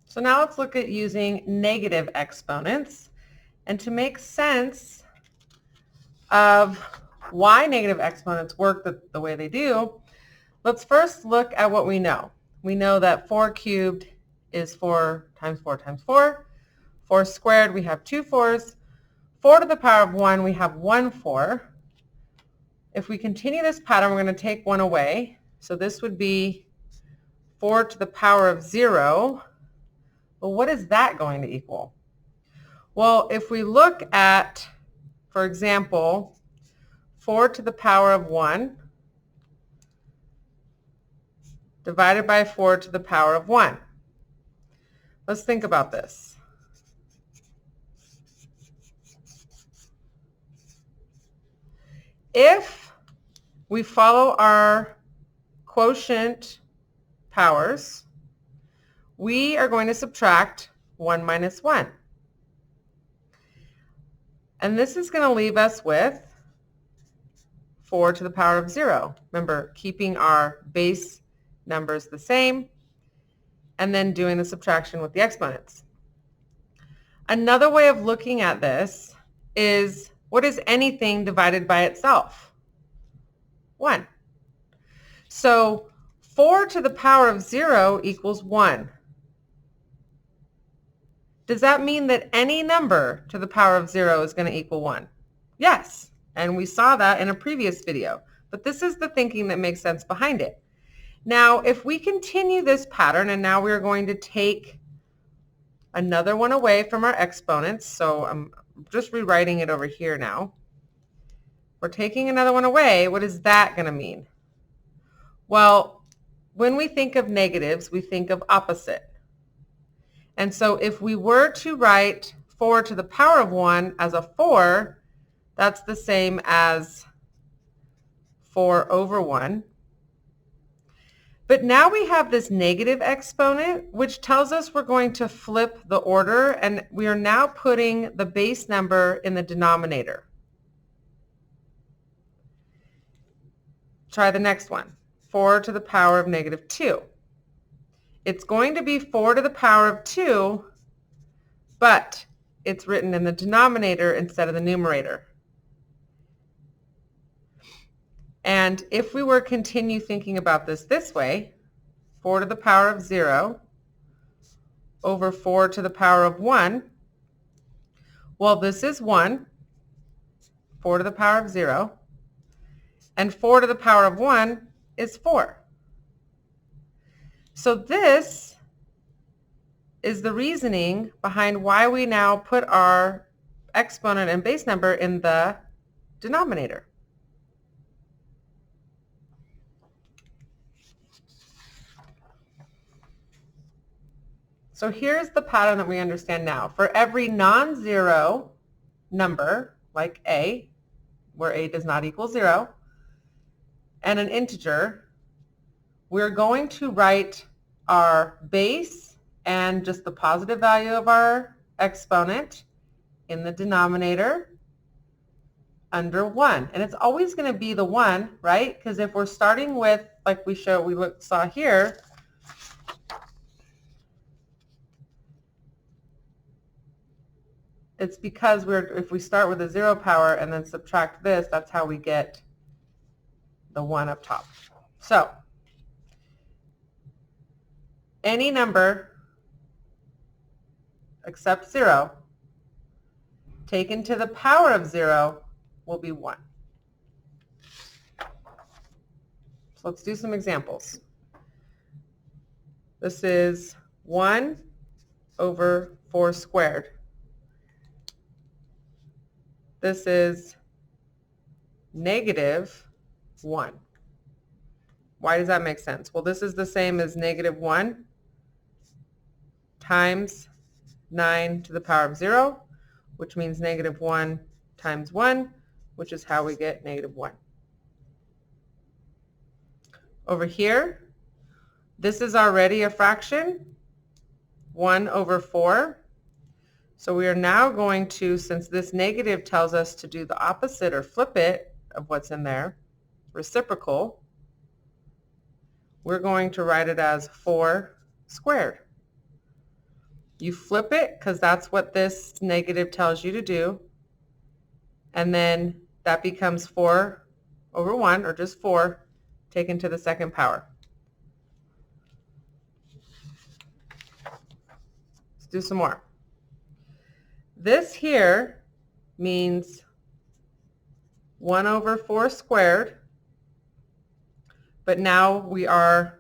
So now let's look at using negative exponents. And to make sense of why negative exponents work the way they do, let's first look at what we know. We know that 4 cubed is 4 times 4 times 4. 4 squared, we have 2 4s. 4 to the power of 1, we have 1 4. If we continue this pattern, we're going to take 1 away. So this would be 4 to the power of 0. Well, what is that going to equal? Well, if we look at, for example, 4 to the power of 1 divided by 4 to the power of 1. Let's think about this. If we follow our quotient powers, we are going to subtract 1 minus 1. And this is going to leave us with 4 to the power of 0. Remember, keeping our base numbers the same, and then doing the subtraction with the exponents. Another way of looking at this is, what is anything divided by itself? 1. So 4 to the power of 0 equals 1. Does that mean that any number to the power of 0 is going to equal 1? Yes, and we saw that in a previous video. But this is the thinking that makes sense behind it. Now, if we continue this pattern, and now we're going to take another one away from our exponents, so I'm just rewriting it over here now. We're taking another one away. What is that going to mean? Well, when we think of negatives, we think of opposite. And so if we were to write 4 to the power of 1 as a 4, that's the same as 4 over 1. But now we have this negative exponent, which tells us we're going to flip the order, and we are now putting the base number in the denominator. Try the next one, 4 to the power of negative 2. It's going to be 4 to the power of 2, but it's written in the denominator instead of the numerator. And if we were to continue thinking about this way, 4 to the power of 0 over 4 to the power of 1, well, this is 1, 4 to the power of 0, and 4 to the power of 1 is 4. So this is the reasoning behind why we now put our exponent and base number in the denominator. So here's the pattern that we understand now. For every non-zero number, like a, where a does not equal 0, and an integer, we're going to write our base and just the positive value of our exponent in the denominator under 1. And it's always going to be the 1, right? Because if we're starting with, like we saw here, it's because if we start with a 0 power and then subtract this, that's how we get the 1 up top. So any number except 0 taken to the power of 0 will be 1. So let's do some examples. This is 1 over 4 squared. This is negative 1. Why does that make sense? Well, this is the same as negative 1 times 9 to the power of 0, which means negative 1 times 1, which is how we get negative 1. Over here, this is already a fraction, 1 over 4. So we are now going to, since this negative tells us to do the opposite or flip it of what's in there, reciprocal, we're going to write it as 4 squared. You flip it because that's what this negative tells you to do. And then that becomes 4 over 1, or just 4, taken to the second power. Let's do some more. This here means 1 over 4 squared, but now we are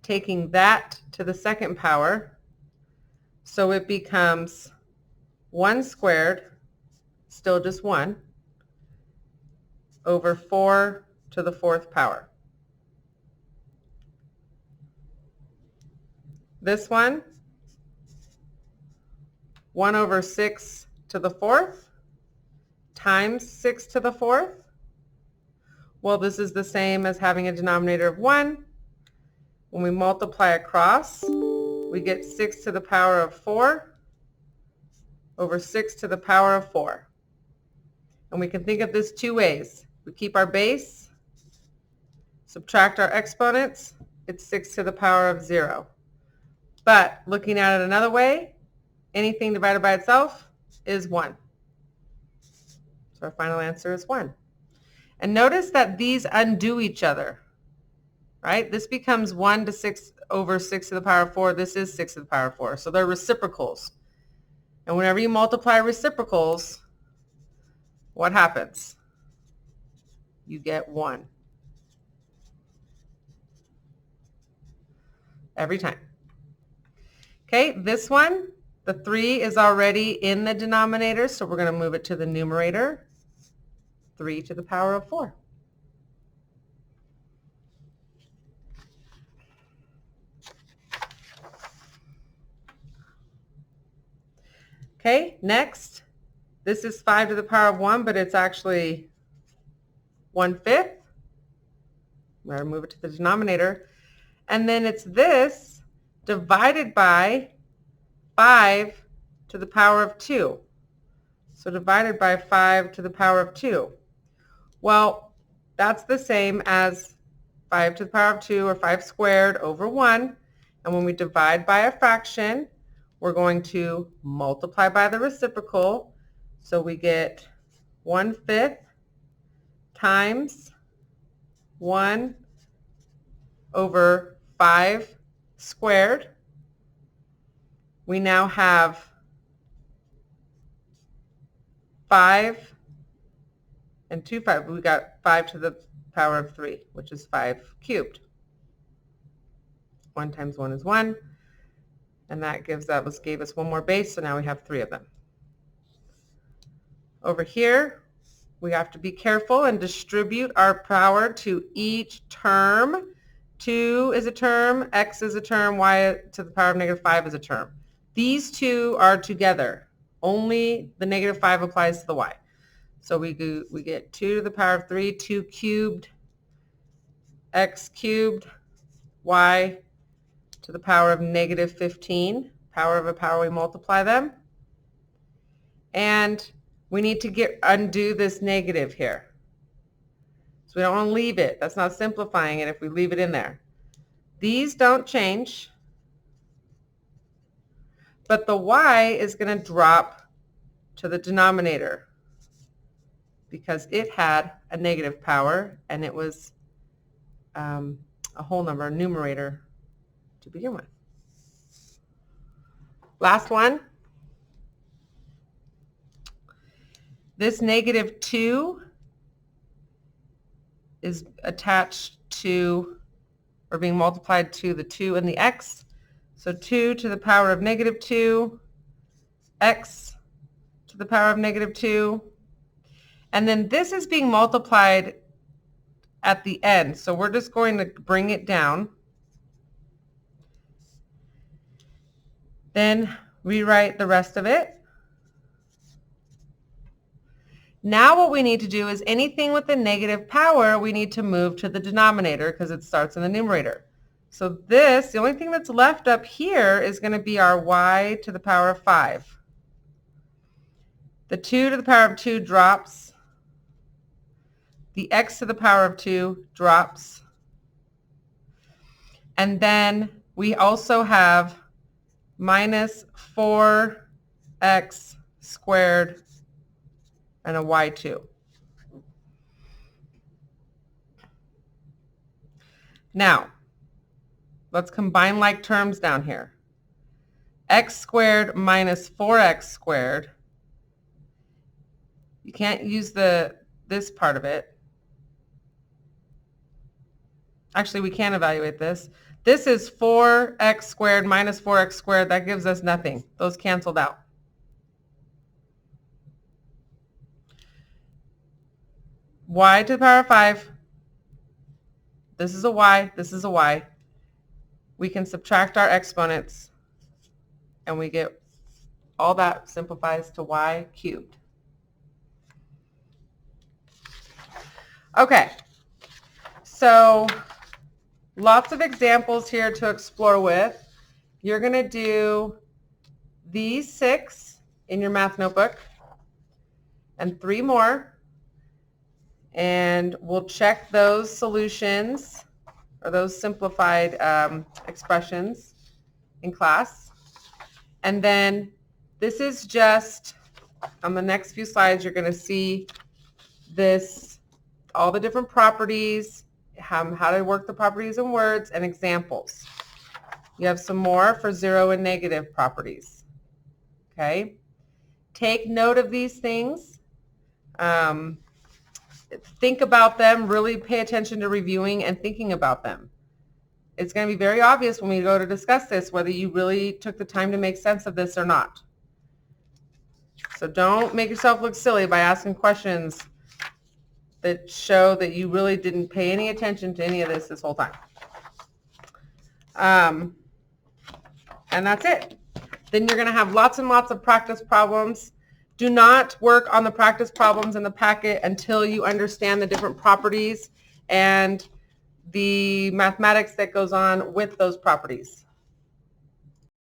taking that to the second power, so it becomes 1 squared, still just 1, over 4 to the 4th power. This one, 1 over 6 to the 4th times 6 to the 4th. Well, this is the same as having a denominator of 1. When we multiply across, we get 6 to the power of 4 over 6 to the power of 4. And we can think of this two ways. We keep our base, subtract our exponents, it's 6 to the power of 0. But looking at it another way, anything divided by itself is 1. So our final answer is 1. And notice that these undo each other, right? This becomes 1 to 6 over 6 to the power of 4. This is 6 to the power of 4. So they're reciprocals. And whenever you multiply reciprocals, what happens? You get 1. Every time. Okay, this one, the 3 is already in the denominator, so we're going to move it to the numerator. 3 to the power of 4. Okay, next, this is 5 to the power of 1, but it's actually 1/5. We're going to move it to the denominator. And then it's this divided by 5 to the power of 2. So divided by 5 to the power of 2. Well, that's the same as 5 to the power of 2, or 5 squared over 1. And when we divide by a fraction, we're going to multiply by the reciprocal. So we get 1/5 times 1 over 5 squared. We now have 5 and 2 5. We got 5 to the power of 3, which is 5 cubed. 1 times 1 is 1. And that gave us one more base, so now we have 3 of them. Over here, we have to be careful and distribute our power to each term. 2 is a term, x is a term, y to the power of -5 is a term. These two are together. Only the -5 applies to the y. So we get 2 to the power of 3, 2 cubed, x cubed, y to the power of -15. Power of a power, we multiply them. And we need to undo this negative here. So we don't want to leave it. That's not simplifying it if we leave it in there. These don't change. But the y is going to drop to the denominator because it had a negative power and it was a whole number, a numerator to begin with. Last one. This -2 is attached to, or being multiplied to, the 2 and the x. So 2 to the power of -2, x to the power of -2. And then this is being multiplied at the end. So we're just going to bring it down. Then rewrite the rest of it. Now what we need to do is anything with a negative power, we need to move to the denominator because it starts in the numerator. So this, the only thing that's left up here is going to be our y to the power of 5. The 2 to the power of 2 drops. The x to the power of 2 drops. And then we also have minus 4x squared and a y2. Now, let's combine like terms down here. X squared minus 4x squared. You can't use this part of it. Actually, we can evaluate this. This is 4x squared minus 4x squared. That gives us nothing. Those canceled out. Y to the power of 5. This is a y. This is a y. We can subtract our exponents, and we get all that simplifies to y cubed. Okay, so lots of examples here to explore with. You're going to do these 6 in your math notebook and 3 more, and we'll check those solutions or those simplified expressions in class. And then this is just, on the next few slides, you're going to see this, all the different properties, how to work the properties in words, and examples. You have some more for 0 and negative properties. Okay? Take note of these things. Think about them. Really pay attention to reviewing and thinking about them. It's going to be very obvious when we go to discuss this whether you really took the time to make sense of this or not. So don't make yourself look silly by asking questions that show that you really didn't pay any attention to any of this whole time. And that's it. Then you're going to have lots and lots of practice problems. Do not work on the practice problems in the packet until you understand the different properties and the mathematics that goes on with those properties.